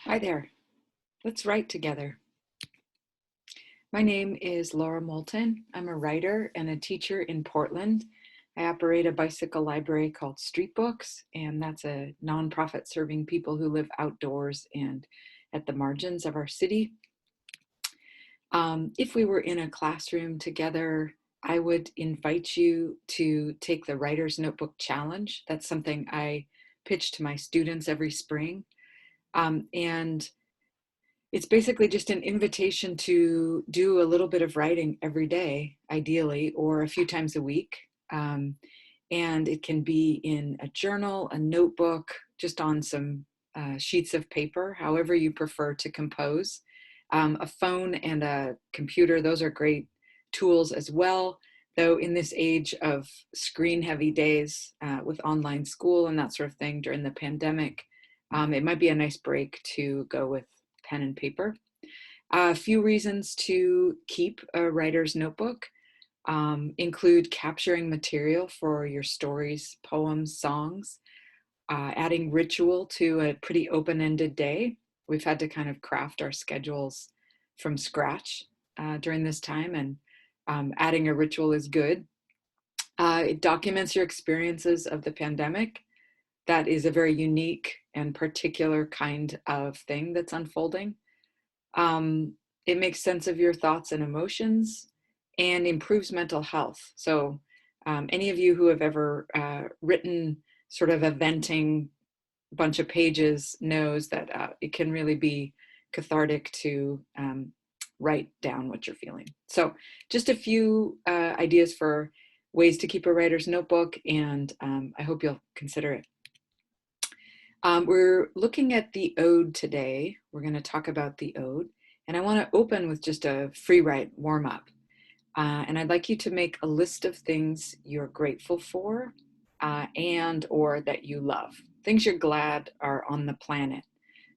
Hi there. Let's write together. My name is Laura Moulton. I'm a writer and a teacher in Portland. I operate a bicycle library called Street Books, and that's a nonprofit serving people who live outdoors and at the margins of our city. If we were in a classroom together, I would invite you to take the Writer's Notebook Challenge. That's something I pitch to my students every spring. And it's basically just an invitation to do a little bit of writing every day, ideally, or a few times a week. And it can be in a journal, a notebook, just on some sheets of paper, however you prefer to compose. A phone and a computer, those are great tools as well. Though in this age of screen heavy days with online school and that sort of thing during the pandemic, it might be a nice break to go with pen and paper. A few reasons to keep a writer's notebook include capturing material for your stories, poems, songs, adding ritual to a pretty open-ended day. We've had to kind of craft our schedules from scratch during this time, and adding a ritual is good. It documents your experiences of the pandemic. That is a very unique and particular kind of thing that's unfolding. It makes sense of your thoughts and emotions and improves mental health. So any of you who have ever written sort of a venting bunch of pages knows that it can really be cathartic to write down what you're feeling. So just a few ideas for ways to keep a writer's notebook, and I hope you'll consider it. We're looking at the Ode today. We're going to talk about the Ode, and I want to open with just a free write warm-up. And I'd like you to make a list of things you're grateful for and or that you love, things you're glad are on the planet.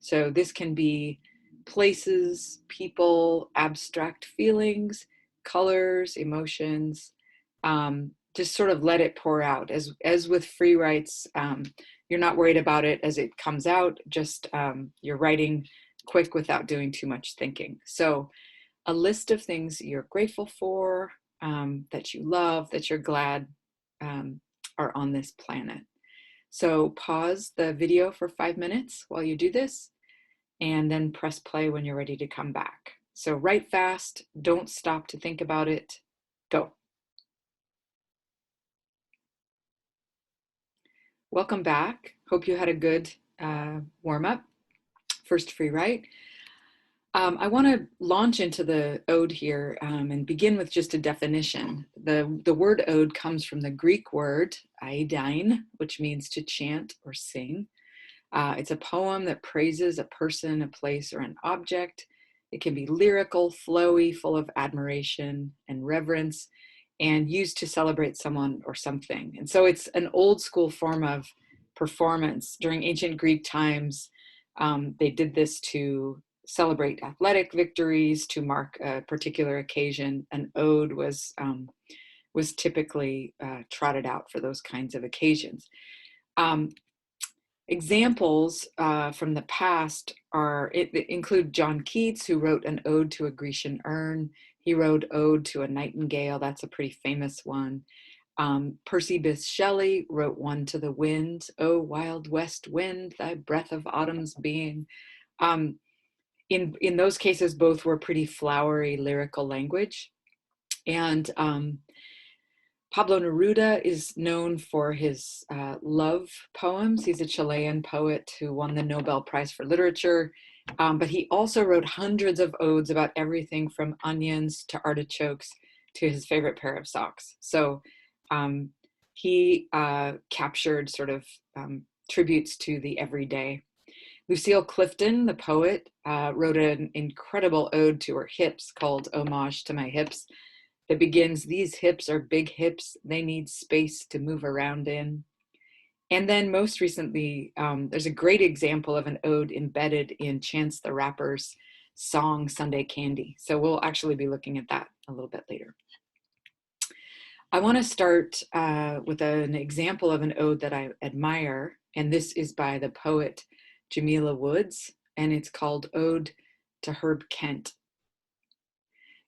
So this can be places, people, abstract feelings, colors, emotions. Just sort of let it pour out. As with free writes, you're not worried about it as it comes out, just you're writing quick without doing too much thinking. So a list of things you're grateful for, that you love, that you're glad are on this planet. So pause the video for 5 minutes while you do this, and then press play when you're ready to come back. So write fast, don't stop to think about it, go. Welcome back. Hope you had a good warm-up, first free write. I want to launch into the ode here and begin with just a definition. The word ode comes from the Greek word aidein, which means to chant or sing. It's a poem that praises a person, a place, or an object. It can be lyrical, flowy, full of admiration and reverence, and used to celebrate someone or something. And so it's an old school form of performance. During ancient Greek times, they did this to celebrate athletic victories, to mark a particular occasion. An ode was typically trotted out for those kinds of occasions. Examples from the past include John Keats, who wrote an ode to a Grecian urn. He wrote Ode to a Nightingale. That's a pretty famous one. Percy Bysshe Shelley wrote one to the wind. Oh, wild west wind, thy breath of autumn's being. In those cases, both were pretty flowery lyrical language. And Pablo Neruda is known for his love poems. He's a Chilean poet who won the Nobel Prize for Literature, but he also wrote hundreds of odes about everything from onions to artichokes to his favorite pair of socks. So he captured sort of tributes to the everyday. Lucille Clifton, the poet, wrote an incredible ode to her hips called Homage to My Hips. It begins, these hips are big hips, they need space to move around in. And then most recently, there's a great example of an ode embedded in Chance the Rapper's song, Sunday Candy. So we'll actually be looking at that a little bit later. I want to start with an example of an ode that I admire, and this is by the poet Jamila Woods. and it's called Ode to Herb Kent.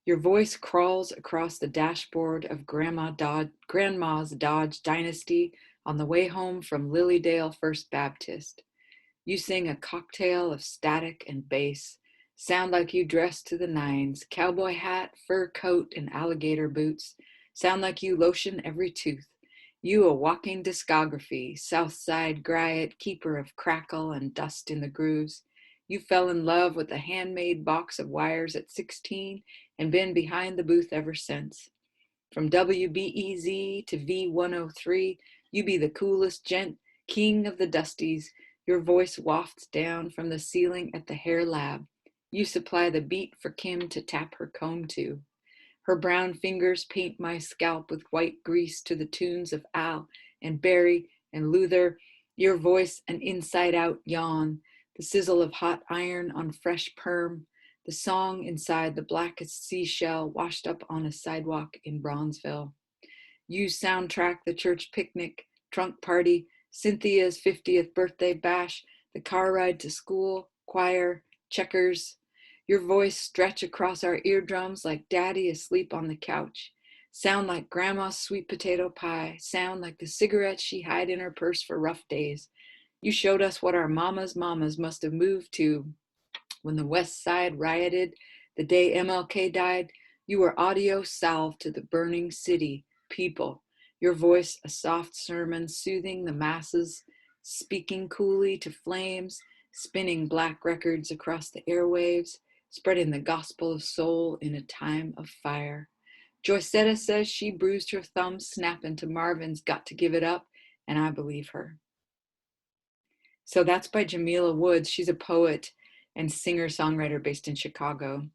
Your voice crawls across the dashboard of Grandma's Dodge Dynasty on the way home from Lilydale First Baptist. You sing a cocktail of static and bass, sound like you dress to the nines, cowboy hat, fur coat, and alligator boots, sound like you lotion every tooth. You a walking discography, Southside Griot, keeper of crackle and dust in the grooves. You fell in love with a handmade box of wires at 16 and been behind the booth ever since. From WBEZ to V103, you be the coolest gent, king of the dusties. Your voice wafts down from the ceiling at the hair lab. You supply the beat for Kim to tap her comb to. Her brown fingers paint my scalp with white grease to the tunes of Al and Barry and Luther. Your voice an inside-out yawn, the sizzle of hot iron on fresh perm, the song inside the blackest seashell washed up on a sidewalk in Bronzeville. You soundtrack the church picnic, trunk party, Cynthia's 50th birthday bash, the car ride to school, choir, checkers. Your voice stretch across our eardrums like daddy asleep on the couch. Sound like grandma's sweet potato pie. Sound like the cigarettes she hid in her purse for rough days. You showed us what our mamas' mamas must have moved to when the West Side rioted, the day MLK died. You were audio salve to the burning city, people. Your voice a soft sermon soothing the masses, speaking coolly to flames, spinning black records across the airwaves, spreading the gospel of soul in a time of fire. Joycetta says she bruised her thumb snapping to Marvin's Got to Give It Up, and I believe her. So that's by Jamila Woods. She's a poet and singer-songwriter based in Chicago.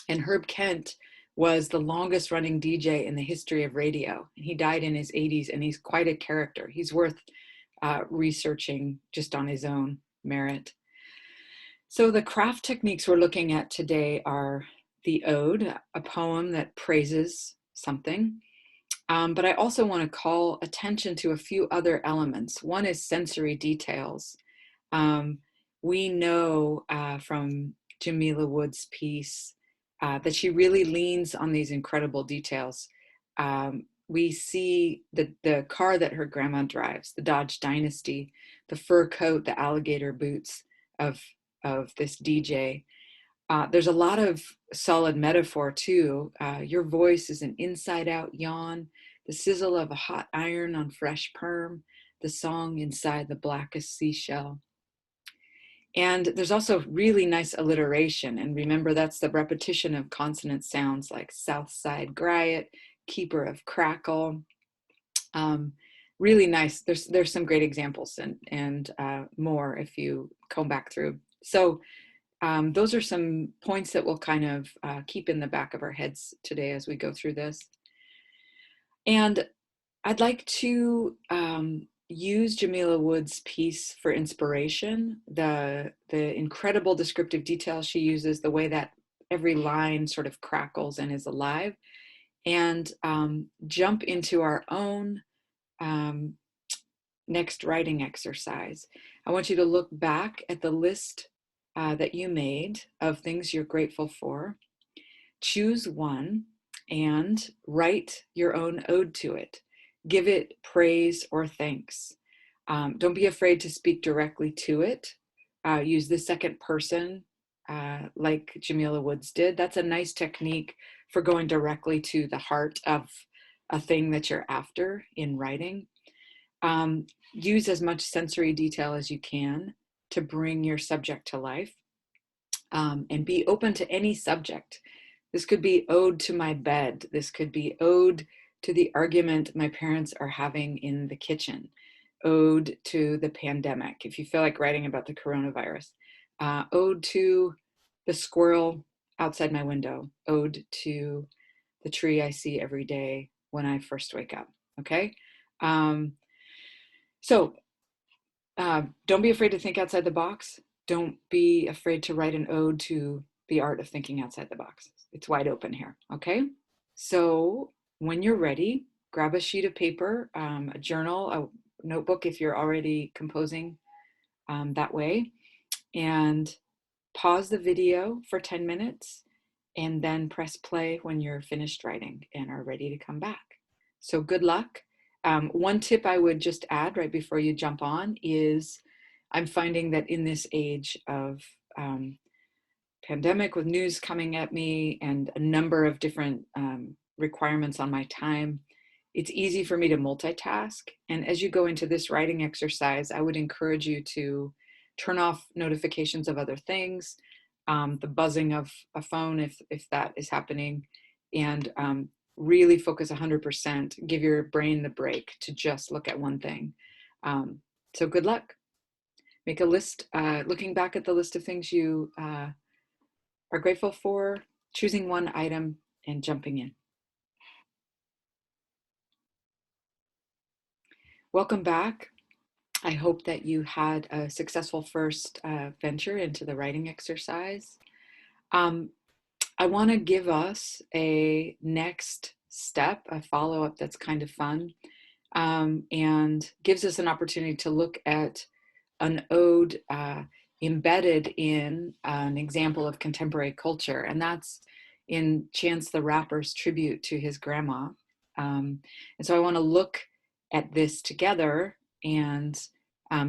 And Herb Kent was the longest running DJ in the history of radio. He died in his 80s, and he's quite a character. He's worth researching just on his own merit. So the craft techniques we're looking at today are the ode, a poem that praises something. But I also want to call attention to a few other elements. One is sensory details. We know from Jamila Wood's piece that she really leans on these incredible details. We see the car that her grandma drives, the Dodge Dynasty, the fur coat, the alligator boots of this DJ. There's a lot of solid metaphor too. Your voice is an inside-out yawn, the sizzle of a hot iron on fresh perm, the song inside the blackest seashell. And there's also really nice alliteration. And remember, that's the repetition of consonant sounds like Southside Griot, keeper of crackle. Really nice. There's some great examples and more if you comb back through. So those are some points that we'll kind of keep in the back of our heads today as we go through this. And I'd like to use Jamila Wood's piece for inspiration, the incredible descriptive detail she uses, the way that every line sort of crackles and is alive, and jump into our own next writing exercise. I want you to look back at the list that you made of things you're grateful for. Choose one and write your own ode to it. Give it praise or thanks. Don't be afraid to speak directly to it. Use the second person like Jamila Woods did. That's a nice technique for going directly to the heart of a thing that you're after in writing. Use as much sensory detail as you can to bring your subject to life, and be open to any subject. This could be ode to my bed. This could be ode to the argument my parents are having in the kitchen. Ode to the pandemic, if you feel like writing about the coronavirus. Ode to the squirrel outside my window. Ode to the tree I see every day when I first wake up, okay? So don't be afraid to think outside the box. Don't be afraid to write an ode to the art of thinking outside the box. It's wide open here, okay? So when you're ready, grab a sheet of paper, a journal, a notebook if you're already composing that way, and pause the video for 10 minutes, and then press play when you're finished writing and are ready to come back. So good luck. One tip I would just add right before you jump on is I'm finding that in this age of pandemic with news coming at me and a number of different requirements on my time, it's easy for me to multitask. And as you go into this writing exercise, I would encourage you to turn off notifications of other things, the buzzing of a phone if that is happening, and really focus 100%, give your brain the break to just look at one thing. So good luck. Make a list, looking back at the list of things you are grateful for, choosing one item and jumping in. Welcome back. I hope that you had a successful first venture into the writing exercise. I want to give us a next step, a follow-up that's kind of fun, and gives us an opportunity to look at an ode embedded in an example of contemporary culture, and that's in Chance the Rapper's tribute to his grandma. And so I want to look at this together and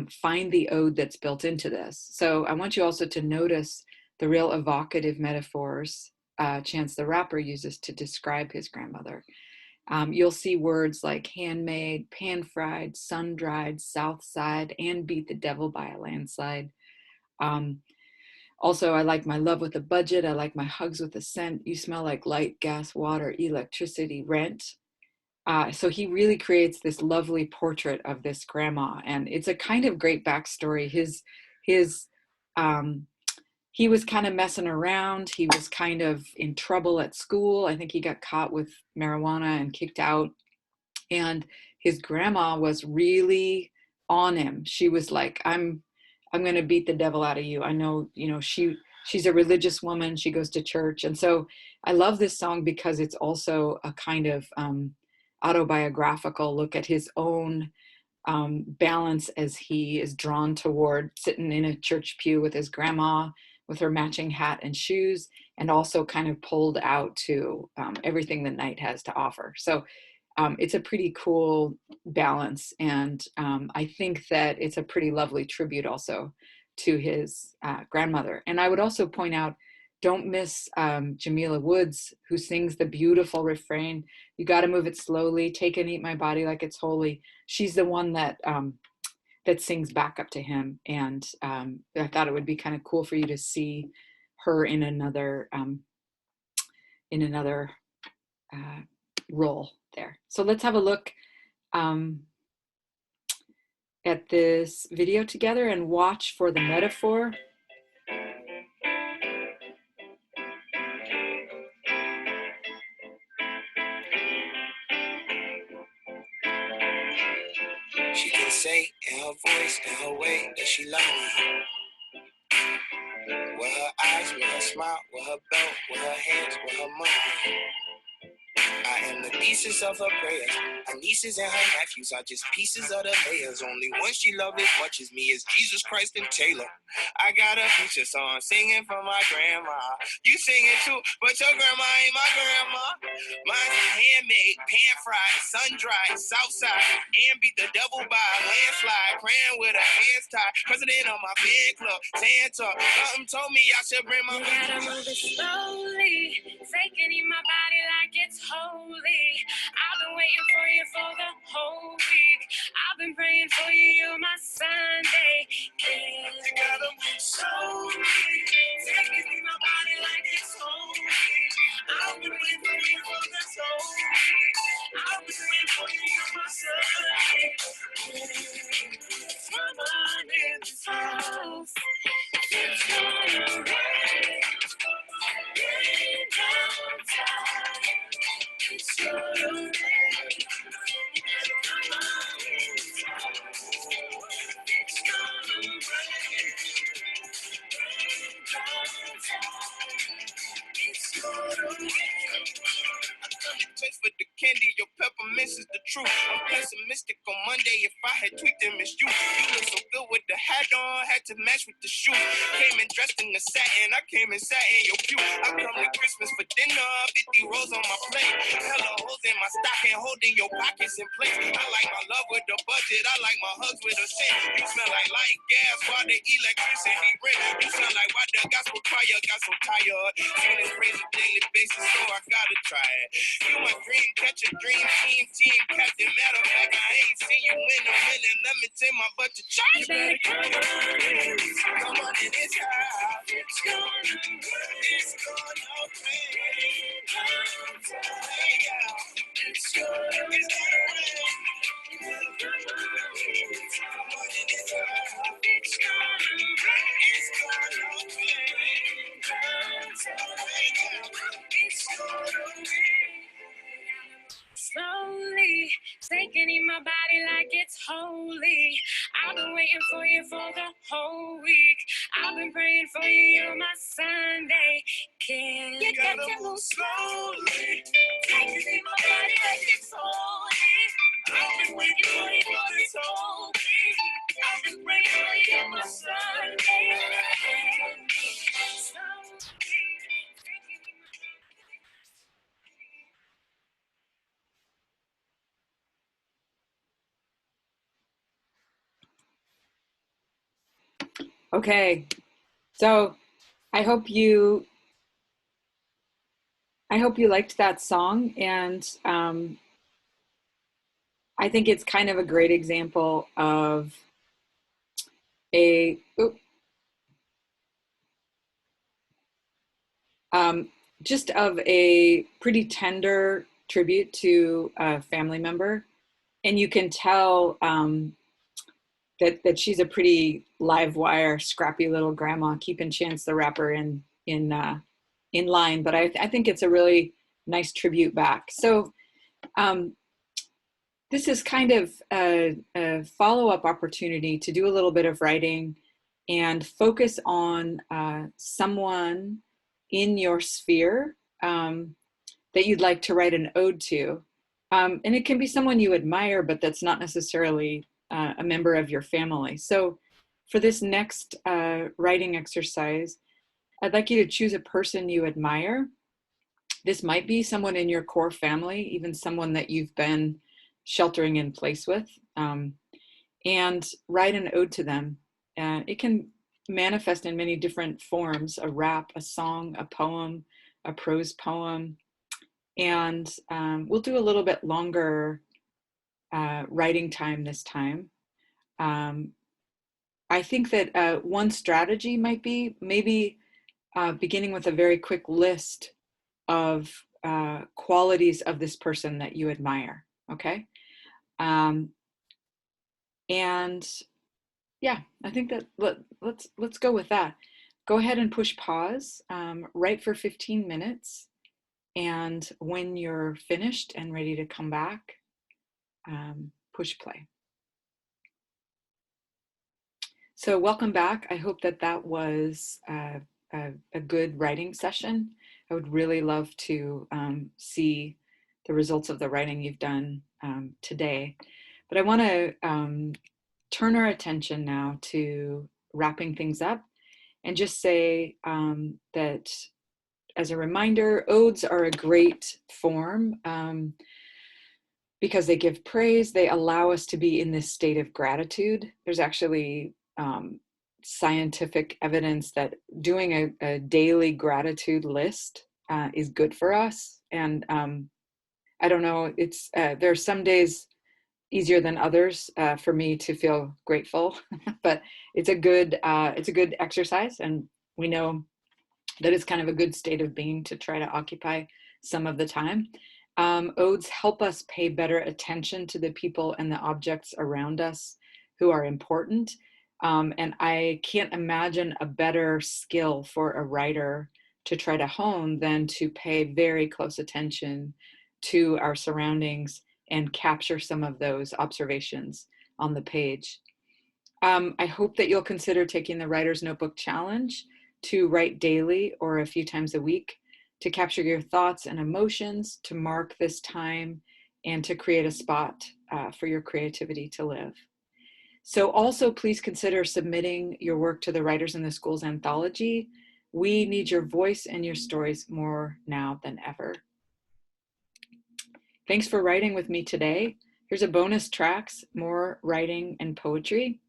find the ode that's built into this. So I want you also to notice the real evocative metaphors Chance the Rapper uses to describe his grandmother. You'll see words like handmade, pan-fried, sun-dried, south side, and beat the devil by a landslide. Also, I like my love with a budget. I like my hugs with a scent. You smell like light, gas, water, electricity, rent. So he really creates this lovely portrait of this grandma, and it's a kind of great backstory. He was kind of messing around. He was kind of in trouble at school. I think he got caught with marijuana and kicked out. And his grandma was really on him. She was like, I'm going to beat the devil out of you. I know, she's a religious woman. She goes to church. And so I love this song because it's also a kind of autobiographical look at his own balance as he is drawn toward sitting in a church pew with his grandma with her matching hat and shoes, and also kind of pulled out to everything the night has to offer. So it's a pretty cool balance, and I think that it's a pretty lovely tribute also to his grandmother. And I would also point out, don't miss Jamila Woods, who sings the beautiful refrain, "You got to move it slowly, take and eat my body like it's holy." She's the one that that sings back up to him, and I thought it would be kind of cool for you to see her in another role there. So let's have a look at this video together and watch for the metaphor. She can say in her voice, in her way, that she loves me. With her eyes, with her smile, with her belt, with her hands, with her money. I am the thesis of her prayers. Her nieces and her nephews are just pieces of the layers. Only one she loved as much as me is Jesus Christ and Taylor. I got a future song singing for my grandma. You sing it too, but your grandma ain't my grandma. Mine's handmade, pan-fried, sun-dried, south side, and beat the devil by a landslide. Praying with her hands tied, president of my fan club, Santa. Something told me I should bring my. You gotta move it slowly, take and eat my body like it's holy. I've been waiting for you for the whole week. I've been praying for you, you're my Sunday. Yeah. You gotta move slowly, take and eat my body like it's holy. I've been waiting for you for this whole week. I've been waiting for you, you're my Sunday. Come on in this house. It's gonna rain down time. It's gonna rain. Come on in this house. It's gonna rain down time. It's gonna rain. taste for the candy, your pepper misses the truth. I'm pessimistic on Monday. If I had tweaked and missed you, you look so good with the hat on, had to match with the shoe. Came in dressed in the satin, I came in satin, your pew. I come to Christmas for dinner, 50 rolls on my plate. Hella holes in my stocking, holding your pockets in place. I like my love with the budget, I like my hugs with a cent. You smell like light gas while the electricity rent. You sound like why the gospel choir got so tired. Seen this praise a daily basis, so I gotta try it. You my dream catcher, dream team captain. Matter of fact, I ain't seen you in a minute. Let me take my butt to church. You better come on in this house. It's gonna rain. It's gonna rain. It's gonna rain. Slowly, taking in my body like it's holy. I've been waiting for you for the whole week. I've been praying for you, you're my Sunday. Can you got to move slowly? Taking in my body like it's holy. I've been waiting for you for this whole week. I've been praying for you, you're my Sunday. Slowly, taking in my Okay, so I hope you liked that song, and I think it's kind of a great example of a just of a pretty tender tribute to a family member, and you can tell that she's a pretty live wire, scrappy little grandma, keeping Chance the Rapper in line. But I think it's a really nice tribute back. So this is kind of a follow-up opportunity to do a little bit of writing and focus on someone in your sphere that you'd like to write an ode to. And it can be someone you admire, but that's not necessarily a member of your family. So for this next writing exercise, I'd like you to choose a person you admire. This might be someone in your core family, even someone that you've been sheltering in place with, and write an ode to them. It can manifest in many different forms: a rap, a song, a poem, a prose poem. And we'll do a little bit longer writing time this time. I think that one strategy might be maybe beginning with a very quick list of qualities of this person that you admire, okay? And yeah, I think that let's go with that. Go ahead and push pause, write for 15 minutes, and when you're finished and ready to come back, push play. So welcome back. I hope that that was a good writing session. I would really love to see the results of the writing you've done today. But I want to turn our attention now to wrapping things up and just say that as a reminder, odes are a great form because they give praise. They allow us to be in this state of gratitude. There's actually scientific evidence that doing a daily gratitude list is good for us. And I don't know, it's there are some days easier than others for me to feel grateful, but it's a good exercise, and we know that it's kind of a good state of being to try to occupy some of the time. Odes help us pay better attention to the people and the objects around us who are important. And I can't imagine a better skill for a writer to try to hone than to pay very close attention to our surroundings and capture some of those observations on the page. I hope that you'll consider taking the Writer's Notebook Challenge to write daily or a few times a week to capture your thoughts and emotions, to mark this time and to create a spot for your creativity to live. So also please consider submitting your work to the Writers in the Schools anthology. We need your voice and your stories more now than ever. Thanks for writing with me today. Here's a bonus tracks, more writing and poetry.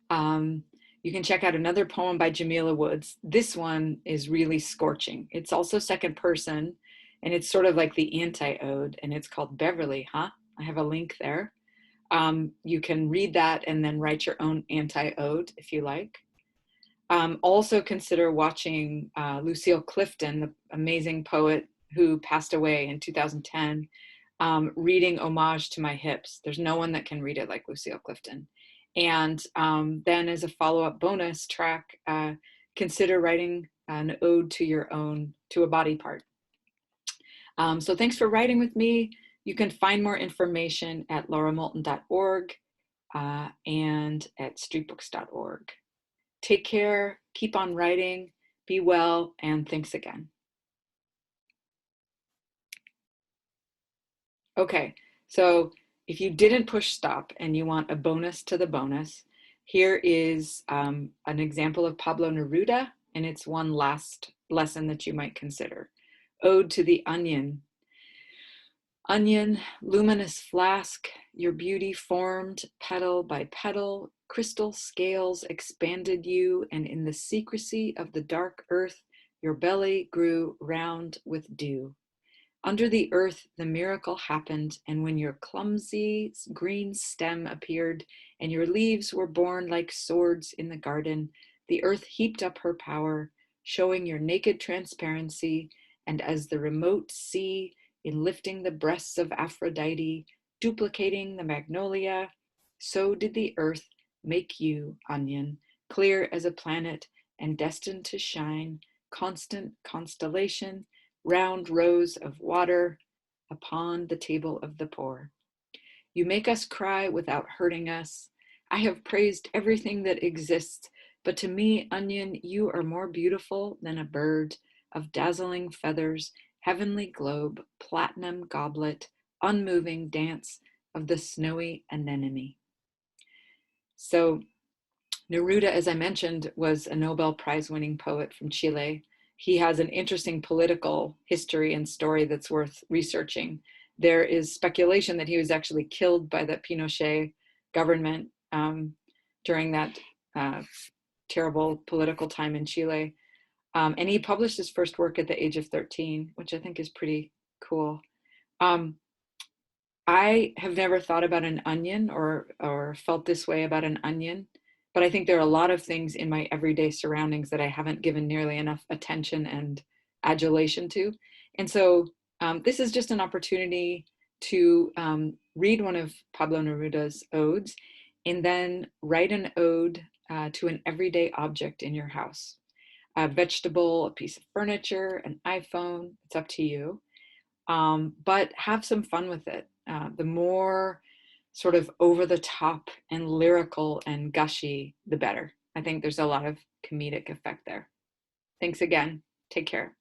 You can check out another poem by Jamila Woods. This one is really scorching. It's also second person, and it's sort of like the anti-ode, and it's called Beverly, huh? I have a link there. You can read that and then write your own anti-ode if you like. Also consider watching Lucille Clifton, the amazing poet who passed away in 2010, reading Homage to My Hips. There's no one that can read it like Lucille Clifton. And then as a follow-up bonus track, consider writing an ode to a body part. So thanks for writing with me. You can find more information at lauramoulton.org and at streetbooks.org. Take care, keep on writing, be well, and thanks again. Okay, so if you didn't push stop and you want a bonus to the bonus, here is an example of Pablo Neruda, and it's one last lesson that you might consider. Ode to the Onion. Onion, luminous flask, your beauty formed petal by petal, crystal scales expanded you, and in the secrecy of the dark earth, your belly grew round with dew. Under the earth, the miracle happened, and when your clumsy green stem appeared, and your leaves were born like swords in the garden, the earth heaped up her power, showing your naked transparency, and as the remote sea, in lifting the breasts of Aphrodite, duplicating the magnolia, so did the earth make you, onion, clear as a planet and destined to shine, constant constellation, round rows of water upon the table of the poor. You make us cry without hurting us. I have praised everything that exists, but to me, onion, you are more beautiful than a bird of dazzling feathers, heavenly globe, platinum goblet, unmoving dance of the snowy anemone. So Neruda, as I mentioned, was a Nobel Prize winning poet from Chile. He has an interesting political history and story that's worth researching. There is speculation that he was actually killed by the Pinochet government during that terrible political time in Chile. And he published his first work at the age of 13, which I think is pretty cool. I have never thought about an onion or felt this way about an onion, but I think there are a lot of things in my everyday surroundings that I haven't given nearly enough attention and adulation to. And so this is just an opportunity to read one of Pablo Neruda's odes and then write an ode to an everyday object in your house. A vegetable, a piece of furniture, an iPhone, it's up to you. But have some fun with it. The more sort of over the top and lyrical and gushy, the better. I think there's a lot of comedic effect there. Thanks again. Take care.